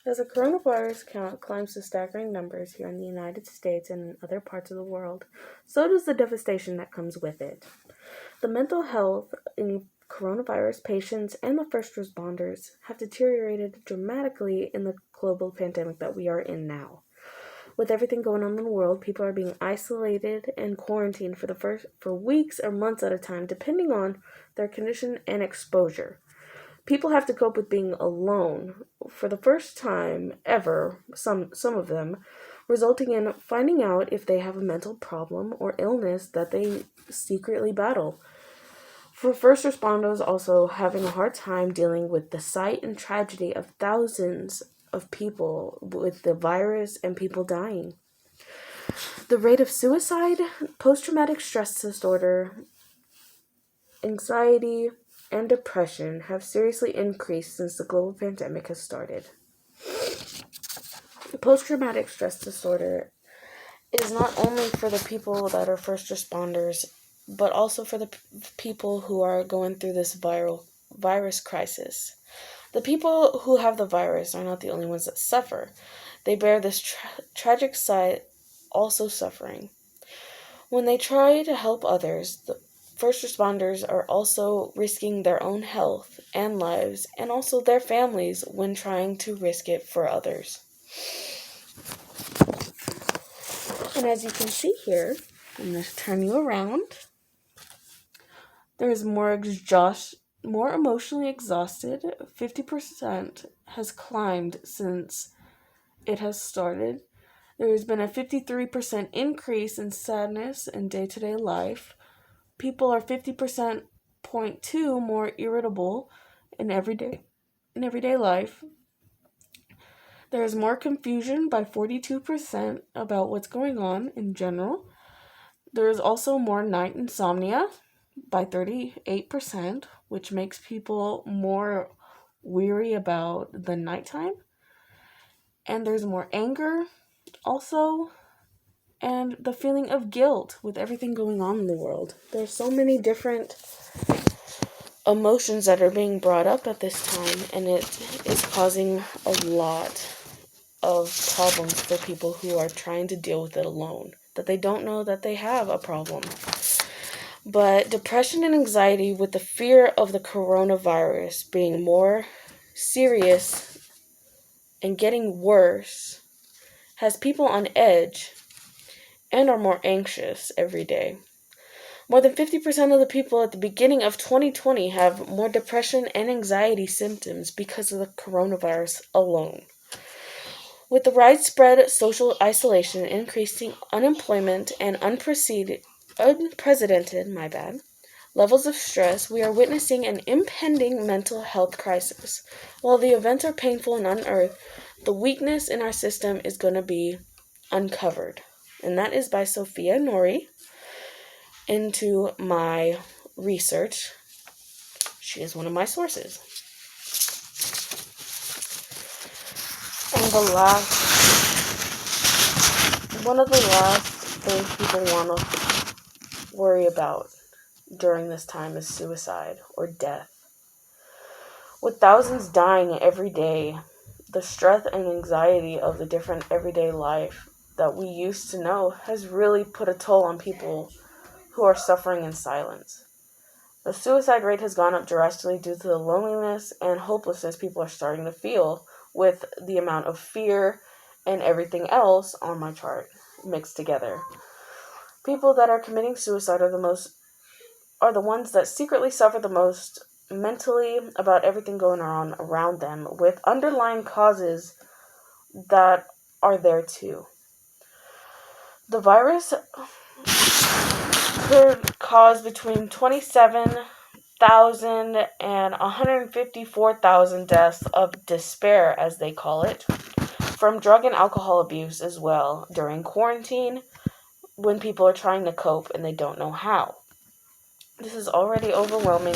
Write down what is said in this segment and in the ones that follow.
As the coronavirus count climbs to staggering numbers here in the United States and in other parts of the world, so does the devastation that comes with it. The mental health in coronavirus patients and the first responders have deteriorated dramatically in the global pandemic that we are in now. With everything going on in the world, people are being isolated and quarantined for weeks or months at a time, depending on their condition and exposure. People have to cope with being alone for the first time ever, some of them, resulting in finding out if they have a mental problem or illness that they secretly battle. For first responders, also having a hard time dealing with the sight and tragedy of thousands of people with the virus and people dying. The rate of suicide, post traumatic stress disorder, anxiety, and depression have seriously increased since the global pandemic has started. Post traumatic stress disorder is not only for the people that are first responders, but also for the people who are going through this virus crisis. The people who have the virus are not the only ones that suffer. They bear this tragic side, also suffering. When they try to help others, the first responders are also risking their own health and lives, and also their families when trying to risk it for others. And as you can see here, I'm going to turn you around. There's more emotionally exhausted. 50% has climbed since it has started. There has been a 53% increase in sadness in day-to-day life. People are 50.2 more irritable in everyday life. There is more confusion by 42% about what's going on in general. There is also more night insomnia by 38%, which makes people more weary about the nighttime. And there's more anger also, and the feeling of guilt with everything going on in the world. There's so many different emotions that are being brought up at this time, and it is causing a lot of problems for people who are trying to deal with it alone, that they don't know that they have a problem. But depression and anxiety with the fear of the coronavirus being more serious and getting worse has people on edge and are more anxious every day. More than 50% of the people at the beginning of 2020 have more depression and anxiety symptoms because of the coronavirus alone. With the widespread social isolation, increasing unemployment, and unprecedented levels of stress, we are witnessing an impending mental health crisis. While the events are painful and unearthed, the weakness in our system is going to be uncovered. And that is by Sophia Nori. Into my research, she is one of my sources. And one of the last things people want to worry about during this time is suicide or death. With thousands dying every day, the stress and anxiety of the different everyday life that we used to know has really put a toll on people who are suffering in silence. The suicide rate has gone up drastically due to the loneliness and hopelessness people are starting to feel with the amount of fear and everything else on my chart mixed together. People that are committing suicide are the ones that secretly suffer the most mentally about everything going on around them, with underlying causes that are there too. The virus could cause between 27,000 and 154,000 deaths of despair, as they call it, from drug and alcohol abuse as well during quarantine when people are trying to cope and they don't know how. This is already overwhelming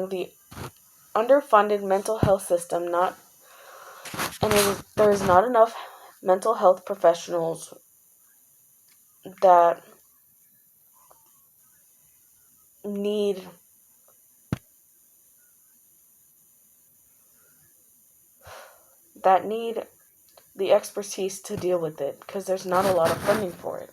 the underfunded mental health system, there is not enough mental health professionals that need that need the expertise to deal with it, because there's not a lot of funding for it.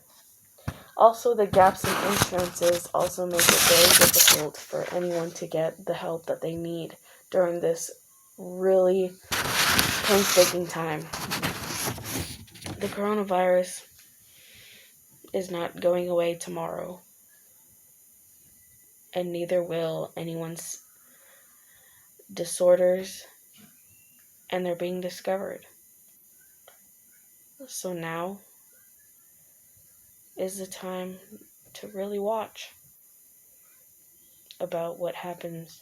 Also, the gaps in insurances also make it very difficult for anyone to get the help that they need during this really painstaking time. The coronavirus is not going away tomorrow, and neither will anyone's disorders, and they're being discovered. So now is the time to really watch about what happens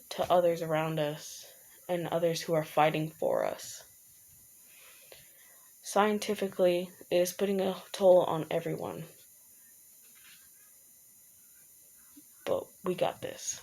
to others around us and others who are fighting for us. Scientifically, it is putting a toll on everyone. But we got this.